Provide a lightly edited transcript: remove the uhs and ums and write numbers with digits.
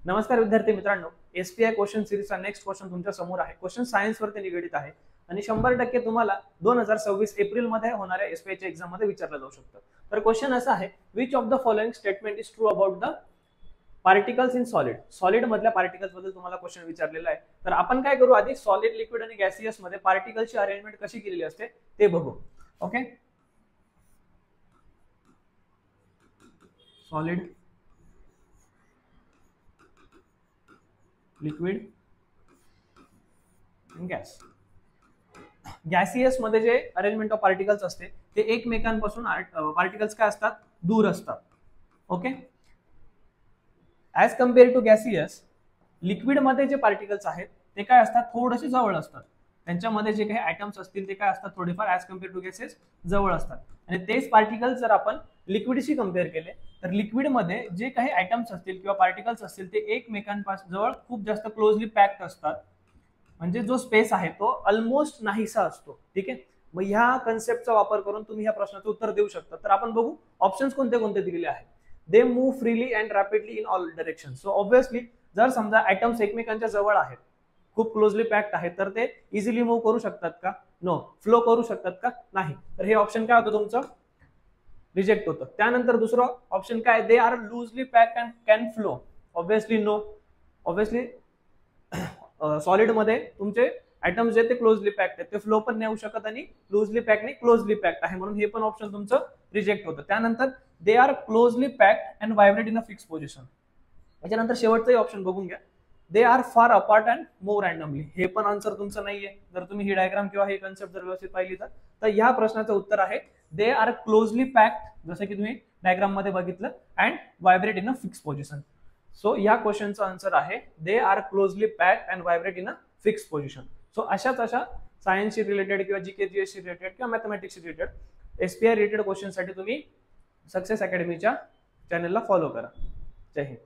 नमस्कार विद्यार्थी मित्रांनो, एसपीआय क्वेश्चन सिरीजचा नेक्स्ट क्वेश्चन तुमच्या समोर आहे. क्वेश्चन सायन्स वरती निगडित आहे आणि 100% तुम्हाला 2026 एप्रिल मध्ये होणाऱ्या एसपीआय च्या एक्झाम मध्ये विचारलं जाऊ शकतं. तर क्वेश्चन असा आहे, which of the following statement is true about the particles in solid. Solid मधल्या पार्टिकल्स बद्दल तुम्हाला क्वेश्चन विचारलेला आहे. तर आपण काय करू, आधी सॉलिड, लिक्विड आणि गॅसियस मध्ये पार्टिकल्सची अरेंजमेंट कशी केलेली असते ते बघू. ओके, सॉलिड, लिक्विड आणि गॅस. गॅसियस मध्ये जे अरेंजमेंट ऑफ पार्टिकल्स असते ते एकमेकांपासून पार्टिकल्स काय असतात, दूर असतात. Okay, as compare to gaseous, liquid मध्ये जे पार्टिकल्स आहेत ते काय असतात, थोडेसे जवळ असतात. त्यांच्यामध्ये जे काही आयटम्स असतील ते काय असतात, थोडेफार ऍज कम्पेअर टू गॅसेस जवळ असतात. आणि तेच पार्टिकल्स जर आपण लिक्विडशी कम्पेअर केले तर लिक्विड मध्ये जे काही आयटम्स असतील किंवा पार्टिकल्स असतील ते एकमेकांपासून जवळ खूप जास्त क्लोजली पॅक्ड असतात. म्हणजे जो स्पेस आहे तो ऑलमोस्ट नाहीसा असतो. ठीक आहे, मग ह्या कन्सेप्टचा वापर करून तुम्ही ह्या प्रश्नाचं उत्तर देऊ शकता. तर आपण बघू ऑप्शन्स कोणते कोणते दिलेले आहेत. They move freely and rapidly in all direction. So obviously जर समजा आयटम्स एकमेकांच्या जवळ आहेत, खूप क्लोजली पॅक्ड आहेत, तर ते इझिली मूव्ह करू शकतात का? नो. फ्लो करू शकतात का? नाही. तर हे ऑप्शन काय होतं तुमचं, रिजेक्ट होतं. त्यानंतर दुसरं ऑप्शन काय, they are loosely packed and can flow. Obviously no. Obviously solid मध्ये तुमचे आयटम्स जे ते क्लोजली पॅक्ड आहेत, ते फ्लो पण नाही होऊ शकत आणि लूजली पॅक्ड नाही, क्लोजली पॅक्ड आहे, म्हणून हे पण ऑप्शन तुमचं रिजेक्ट होतं. त्यानंतर they are closely packed and vibrate in a fix position. त्याच्यानंतर शेवटचंही ऑप्शन बघून घ्या, they are far apart and move randomly. हे पण आन्सर तुमचं नाहीये. जर तुम्ही ही डायग्राम किंवा हे कन्सेप्ट जर व्यवस्थित पाहिली तर ह्या प्रश्नाचं उत्तर आहे दे आर क्लोजली पॅक्ड, जसं की तुम्ही डायग्राम मध्ये बघितलं, and vibrate in a fix position. So या क्वेश्चनचं आन्सर आहे they are closely packed and vibrate in a fix position. So अशा सायन्सशी रिलेटेड किंवा जीके जीएसशी रिलेटेड किंवा मॅथमॅटिक्सशी रिलेटेड एसपीआय रिलेटेड क्वेश्चनसाठी तुम्ही सक्सेस अकॅडमीच्या चॅनलला फॉलो करा. जय हिंद.